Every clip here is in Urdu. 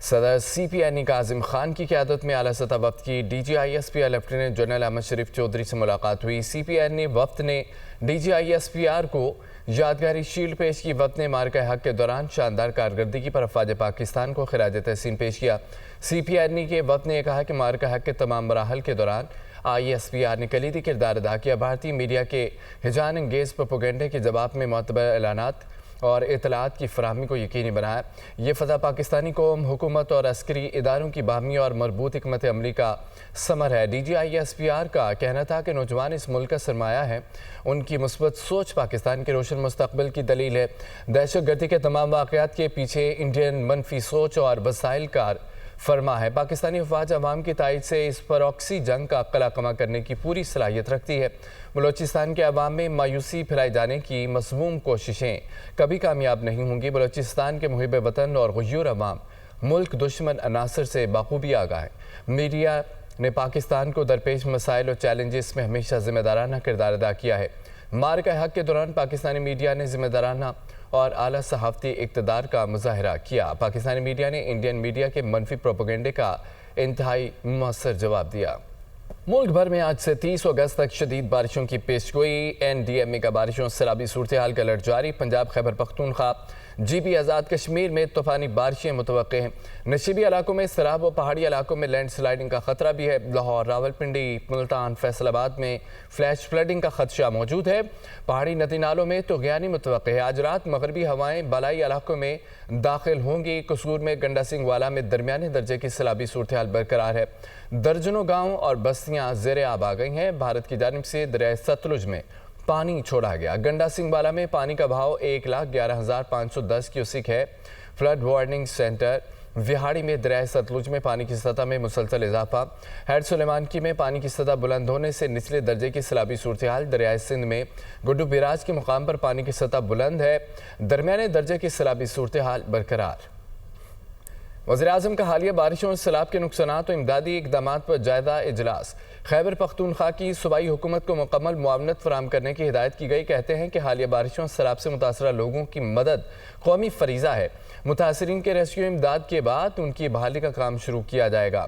صدر CPNE کاظم خان کی قیادت میں اعلیٰ سطح وفد کی DGISPR لیفٹیننٹ جنرل احمد شریف چودھری سے ملاقات ہوئی۔ CPNE وفد نے DGISPR کو یادگاری شیلڈ پیش کی۔ وفد نے معرکہ حق کے دوران شاندار کارکردگی پر افواج پاکستان کو خراج تحسین پیش کیا۔ CPNE کے وفد نے کہا کہ معرکہ حق کے تمام مراحل کے دوران ISPR نے کلیدی کردار ادا کیا۔ بھارتی میڈیا کے ہجان انگیز پروپیگنڈے کے جواب میں معتبر اعلانات اور اطلاعات کی فراہمی کو یقینی بنایا۔ یہ فتح پاکستانی قوم، حکومت اور عسکری اداروں کی باہمی اور مربوط حکمت عملی کا ثمر ہے۔ DGISPR کا کہنا تھا کہ نوجوان اس ملک کا سرمایہ ہے، ان کی مثبت سوچ پاکستان کے روشن مستقبل کی دلیل ہے۔ دہشت گردی کے تمام واقعات کے پیچھے انڈین منفی سوچ اور وسائل کار فرما ہے۔ پاکستانی افواج عوام کی تائید سے اس پراکسی جنگ کا قلع کما کرنے کی پوری صلاحیت رکھتی ہے۔ بلوچستان کے عوام میں مایوسی پھیلائے جانے کی مذموم کوششیں کبھی کامیاب نہیں ہوں گی۔ بلوچستان کے محب وطن اور غیور عوام ملک دشمن عناصر سے بخوبی آگاہ ہیں۔ میڈیا نے پاکستان کو درپیش مسائل اور چیلنجز میں ہمیشہ ذمہ دارانہ کردار ادا کیا ہے۔ معرکہ حق کے دوران پاکستانی میڈیا نے ذمہ دارانہ اور اعلیٰ صحافتی اقتدار کا مظاہرہ کیا۔ پاکستانی میڈیا نے انڈین میڈیا کے منفی پروپیگنڈے کا انتہائی مؤثر جواب دیا۔ ملک بھر میں آج سے 30 اگست تک شدید بارشوں کی پیشگوئی۔ NDMA کا بارشوں سیلابی صورتحال کا الرٹ جاری۔ پنجاب، خیبر پختونخوا، GB آزاد کشمیر میں طوفانی بارشیں متوقع ہیں۔ نشیبی علاقوں میں سیلاب و پہاڑی علاقوں میں لینڈ سلائڈنگ کا خطرہ بھی ہے۔ لاہور، راولپنڈی، ملتان، فیصل آباد میں فلیش فلڈنگ کا خدشہ موجود ہے۔ پہاڑی ندی نالوں میں طغیانی متوقع ہے۔ آج رات مغربی ہوائیں بالائی علاقوں میں داخل ہوں گی۔ قصور میں گنڈا سنگھ والا میں درمیانے درجے کی سیلابی صورتحال برقرار ہے۔ درجنوں گاؤں اور بستیاں زیر آب آ گئی ہیں۔ بھارت کی جانب سے دریائے ستلج میں پانی چھوڑا گیا۔ گنڈا سنگھ والا میں پانی کا بہاؤ 1,11,510 کیوسک ہے۔ فلڈ وارننگ سینٹر وہاڑی میں دریائے ستلج میں پانی کی سطح میں مسلسل اضافہ۔ ہیڈ سلیمانکی میں پانی کی سطح بلند ہونے سے نچلے درجے کی سیلابی صورتحال۔ دریائے سندھ میں گڈو بیراج کے مقام پر پانی کی سطح بلند ہے۔ درمیانے درجے کی سیلابی صورتحال برقرار۔ وزیراعظم کا حالیہ بارشوں اور سیلاب کے نقصانات و امدادی اقدامات پر جائزہ اجلاس۔ خیبر پختونخوا کی صوبائی حکومت کو مکمل معاونت فراہم کرنے کی ہدایت کی گئی۔ کہتے ہیں کہ حالیہ بارشوں اور سیلاب سے متاثرہ لوگوں کی مدد قومی فریضہ ہے۔ متاثرین کے ریسکیو امداد کے بعد ان کی بحالی کا کام شروع کیا جائے گا۔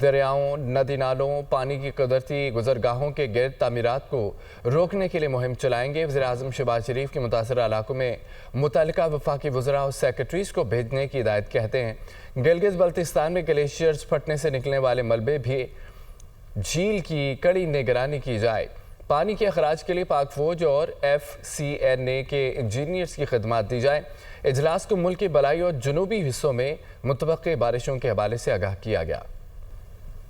دریاؤں، ندی نالوں، پانی کی قدرتی گزرگاہوں کے گرد تعمیرات کو روکنے کے لیے مہم چلائیں گے۔ وزیراعظم شہباز شریف کے متاثرہ علاقوں میں متعلقہ وفاقی وزراء اور سیکرٹریز کو بھیجنے کی ہدایت کہتے ہیں۔ گلگت بلتستان میں گلیشیئرز پھٹنے سے نکلنے والے ملبے بھی جھیل کی کڑی نگرانی کی جائے۔ پانی کے اخراج کے لیے پاک فوج اور FCNA کے انجینئرز کی خدمات دی جائے۔ اجلاس کو ملک کے بالائی اور جنوبی حصوں میں متوقع بارشوں کے حوالے سے آگاہ کیا گیا۔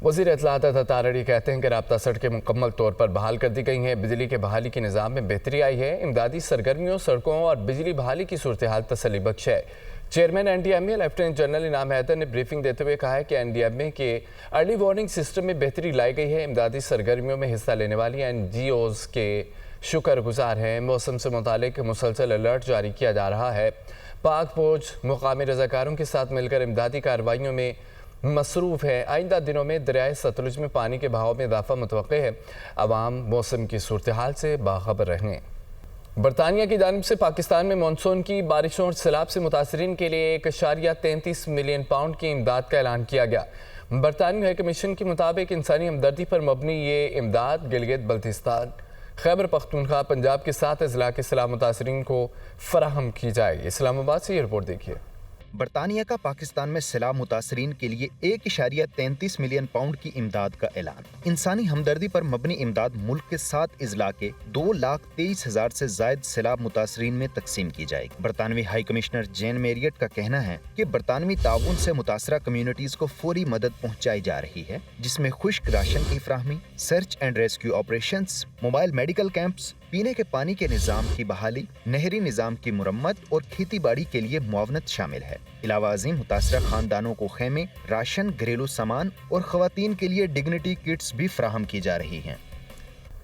وزیر اطلاعات عطا تارڑی کہتے ہیں کہ رابطہ سڑکیں مکمل طور پر بحال کر دی گئی ہیں۔ بجلی کے بحالی کے نظام میں بہتری آئی ہے۔ امدادی سرگرمیوں، سڑکوں اور بجلی بحالی کی صورتحال تسلی بخش ہے۔ چیئرمین NDMA لیفٹیننٹ جنرل انعام حیدر نے بریفنگ دیتے ہوئے کہا ہے کہ NDMA کے ارلی وارننگ سسٹم میں بہتری لائی گئی ہے۔ امدادی سرگرمیوں میں حصہ لینے والی NGOز کے شکر گزار ہیں۔ موسم سے متعلق مسلسل الرٹ جاری کیا جا رہا ہے۔ پاک فوج مقامی رضاکاروں کے ساتھ مل کر امدادی کارروائیوں میں مصروف ہے۔ آئندہ دنوں میں دریائے ستلج میں پانی کے بہاؤ میں اضافہ متوقع ہے۔ عوام موسم کی صورتحال سے باخبر رہیں۔ برطانیہ کی جانب سے پاکستان میں مانسون کی بارشوں اور سیلاب سے متاثرین کے لیے 1.33 ملین پاؤنڈ کی امداد کا اعلان کیا گیا۔ برطانوی ہائی کمیشن کے مطابق انسانی ہمدردی پر مبنی یہ امداد گلگت بلتستان، خیبر پختونخوا، پنجاب کے 7 اضلاع کے سیلاب متاثرین کو فراہم کی جائے گی۔ اسلام آباد سے یہ رپورٹ دیکھیے۔ برطانیہ کا پاکستان میں سیلاب متاثرین کے لیے 1.33 ملین پاؤنڈ کی امداد کا اعلان۔ انسانی ہمدردی پر مبنی امداد ملک کے 7 اضلاع کے 2,23,000 سے زائد سیلاب متاثرین میں تقسیم کی جائے گی۔ برطانوی ہائی کمشنر جین میریٹ کا کہنا ہے کہ برطانوی تعاون سے متاثرہ کمیونٹیز کو فوری مدد پہنچائی جا رہی ہے، جس میں خشک راشن کی فراہمی، search and rescue operations, mobile medical camps, پینے کے پانی کے نظام کی بحالی، نہری نظام کی مرمت اور کھیتی باڑی کے لیے معاونت شامل ہے۔ علاوہ ازیں متاثرہ خاندانوں کو خیمے، راشن، گھریلو سامان اور خواتین کے لیے ڈگنیٹی کٹس بھی فراہم کی جا رہی ہیں۔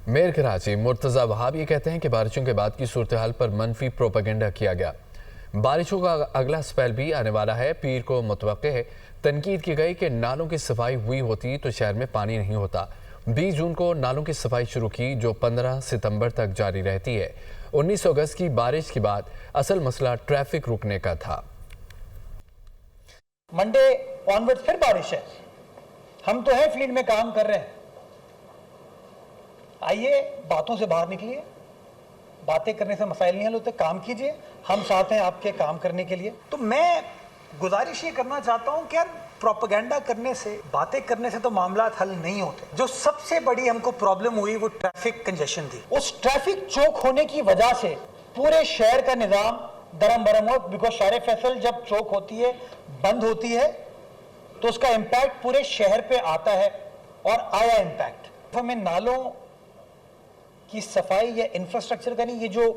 میئر کراچی مرتضی وہاب یہ کہتے ہیں کہ بارشوں کے بعد کی صورتحال پر منفی پروپیگنڈا کیا گیا۔ بارشوں کا اگلا سپیل بھی آنے والا ہے۔ پیر کو متوقع ہے۔ تنقید کی گئی کہ نالوں کی صفائی ہوئی ہوتی تو شہر میں پانی نہیں ہوتا۔ 20 جون کو نالوں کی صفائی شروع کی جو 15 ستمبر تک جاری رہتی ہے۔ 19 اگست کی بارش کے بعد اصل مسئلہ ٹریفک رکنے کا تھا۔ منڈے آنورڈ پھر بارش ہے. ہم تو ہیں فیلڈ میں کام کر رہے ہیں. آئیے باتوں سے باہر نکلیے. باتیں کرنے سے مسائل نہیں حل ہوتے. کام کیجئے. ہم ساتھ ہیں آپ کے کام کرنے کے لیے. تو میں گزارش یہ کرنا چاہتا ہوں کہ یار پروپیگنڈا کرنے سے, باتیں کرنے سے تو معاملات حل نہیں ہوتے. جو سب سے بڑی ہم کو پرابلم ہوئی وہ ٹریفک کنجیشن تھی. اس ٹریفک چوک ہونے کی وجہ سے پورے شہر کا نظام درم برم ہو. بیکاز شارع فیصل جب چوک ہوتی ہے, بند ہوتی ہے, تو اس کا امپیکٹ پورے شہر پہ آتا ہے, اور آیا امپیکٹ. ہمیں نالوں کی صفائی یا انفراسٹرکچر کا نہیں, یہ جو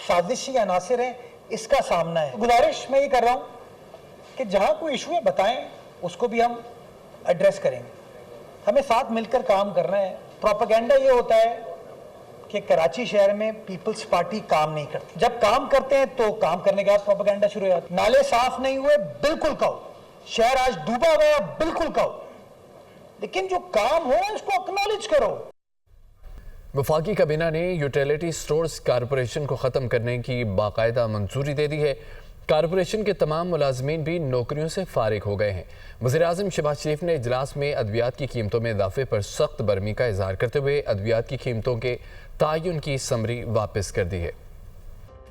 سازشی عناصر ہیں اس کا سامنا ہے. گزارش میں یہ کر رہا ہوں کہ جہاں کوئی ایشو ہے بتائیں, اس کو بھی ہم ایڈریس کریں گے. ہمیں ساتھ مل کر کام کرنا ہے. پروپیگنڈا یہ ہوتا ہے کہ کراچی شہر میں پیپلز پارٹی کام نہیں کرتی. جب کام کرتے ہیں تو کام کرنے کے بعد پروپیگنڈا شروع ہو جاتا ہے. نالے صاف نہیں ہوئے, بالکل کہو. شہر آج ڈوبا ہوا ہے, بالکل کہو. لیکن جو کام ہو رہا ہے اس کو اکنالج کرو. وفاقی کابینہ نے یوٹیلیٹی سٹورز کارپوریشن کو ختم کرنے کی باقاعدہ منظوری دے دی ہے. کارپوریشن کے تمام ملازمین بھی نوکریوں سے فارغ ہو گئے ہیں. وزیراعظم شہباز شریف نے اجلاس میں ادویات کی قیمتوں میں اضافے پر سخت برہمی کا اظہار کرتے ہوئے ادویات کی قیمتوں کے تعین کی سمری واپس کر دی ہے.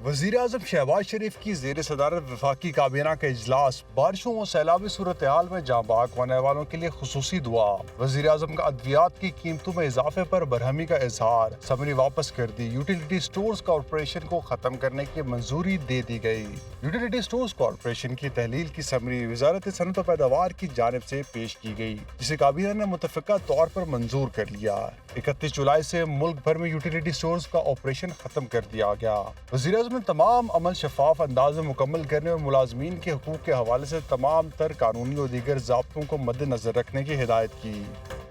وزیراعظم شہباز شریف کی زیر صدارت وفاقی کابینہ کا اجلاس بارشوں و سیلابی صورتحال میں جاں بحق ہونے والوں کے لیے خصوصی دعا. وزیراعظم کا ادویات کی قیمتوں میں اضافے پر برہمی کا اظہار, سمری واپس کر دی. یوٹیلیٹی سٹورز کارپوریشن کو ختم کرنے کی منظوری دے دی گئی. یوٹیلیٹی سٹورز کارپوریشن کی تحلیل کی سمری وزارت صنعت و پیداوار کی جانب سے پیش کی گئی, جسے کابینہ نے متفقہ طور پر منظور کر لیا. 31 جولائی سے ملک بھر میں یوٹیلیٹی سٹورز کا آپریشن ختم کر دیا گیا. وزیراعظم نے تمام عمل شفاف انداز میں مکمل کرنے اور ملازمین کے حقوق کے حوالے سے تمام تر قانونی اور دیگر ضابطوں کو مد نظر رکھنے کی ہدایت کی.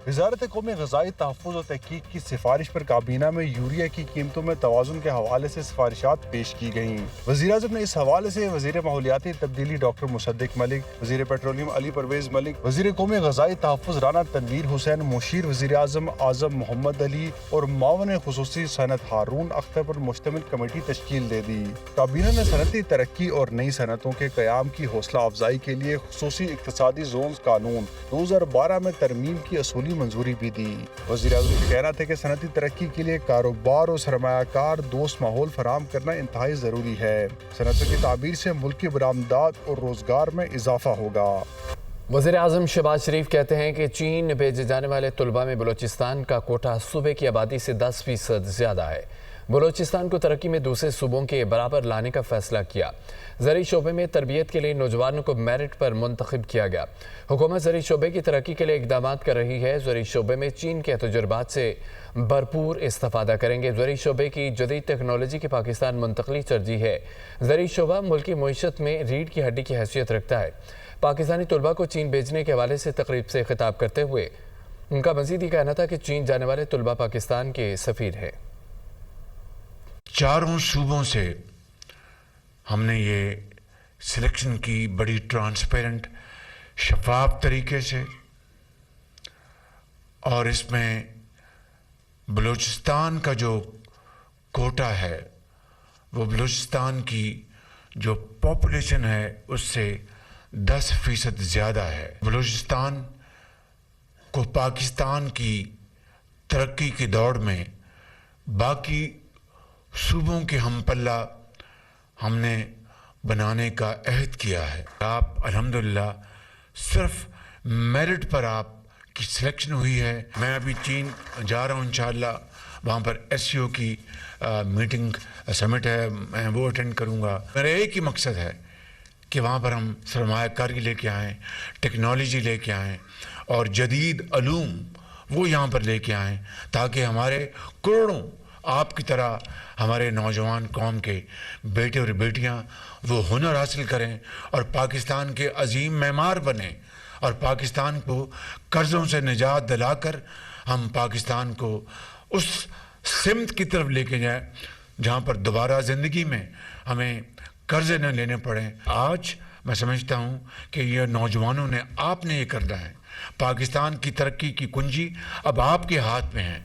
وزارت قومی غذائی تحفظ و تحقیق کی سفارش پر کابینہ میں یوریا کی قیمتوں میں توازن کے حوالے سے سفارشات پیش کی گئیں. وزیراعظم نے اس حوالے سے وزیر ماحولیاتی تبدیلی ڈاکٹر مصدق ملک, وزیر پیٹرولیم علی پرویز ملک, وزیر قومی غذائی تحفظ رانا تنویر حسین, مشیر وزیر اعظم محمد علی اور معاون خصوصی صنعت ہارون اختر پر مشتمل کمیٹی تشکیل دے دی. کابینہ نے صنعتی ترقی اور نئی صنعتوں کے قیام کی حوصلہ افزائی کے لیے خصوصی اقتصادی زونز قانون 2012 میں ترمیم کی اصولی منظوری بھی دی. وزیر اعظم کا کہنا تھا کہ صنعتی ترقی کے لیے کاروبار اور سرمایہ کار دوست ماحول فراہم کرنا انتہائی ضروری ہے. صنعتوں کی تعمیر سے ملک کی برآمدات اور روزگار میں اضافہ ہوگا. وزیر اعظم شہباز شریف کہتے ہیں کہ چین بھیجے جانے والے طلباء میں بلوچستان کا کوٹہ صوبے کی آبادی سے 10% زیادہ ہے. بلوچستان کو ترقی میں دوسرے صوبوں کے برابر لانے کا فیصلہ کیا. زرعی شعبے میں تربیت کے لیے نوجوانوں کو میرٹ پر منتخب کیا گیا. حکومت زرعی شعبے کی ترقی کے لیے اقدامات کر رہی ہے. زرعی شعبے میں چین کے تجربات سے بھرپور استفادہ کریں گے. زرعی شعبے کی جدید ٹیکنالوجی کی پاکستان منتقلی ترجیح ہے. زرعی شعبہ ملکی معیشت میں ریڑھ کی ہڈی کی حیثیت رکھتا ہے. پاکستانی طلباء کو چین بھیجنے کے حوالے سے تقریب سے خطاب کرتے ہوئے ان کا مزید یہ کہنا تھا کہ چین جانے والے طلباء پاکستان کے سفیر ہیں. چاروں صوبوں سے ہم نے یہ سلیکشن کی بڑی ٹرانسپیرنٹ شفاف طریقے سے, اور اس میں بلوچستان کا جو کوٹا ہے وہ بلوچستان کی جو پاپولیشن ہے اس سے 10% زیادہ ہے. بلوچستان کو پاکستان کی ترقی کی دوڑ میں باقی صوبوں کے ہم پلہ ہم نے بنانے کا عہد کیا ہے. آپ الحمدللہ صرف میرٹ پر آپ کی سلیکشن ہوئی ہے. میں ابھی چین جا رہا ہوں انشاءاللہ, وہاں پر SCO کی میٹنگ سمٹ ہے, میں وہ اٹینڈ کروں گا. میرا ایک ہی مقصد ہے کہ وہاں پر ہم سرمایہ کاری لے کے آئیں, ٹیکنالوجی لے کے آئیں اور جدید علوم وہ یہاں پر لے کے آئیں, تاکہ ہمارے کروڑوں آپ کی طرح ہمارے نوجوان قوم کے بیٹے اور بیٹیاں وہ ہنر حاصل کریں اور پاکستان کے عظیم معمار بنیں, اور پاکستان کو قرضوں سے نجات دلا کر ہم پاکستان کو اس سمت کی طرف لے کے جائیں جہاں پر دوبارہ زندگی میں ہمیں قرضے نہ لینے پڑیں. آج میں سمجھتا ہوں کہ یہ نوجوانوں نے, آپ نے یہ کرنا ہے. پاکستان کی ترقی کی کنجی اب آپ کے ہاتھ میں ہے.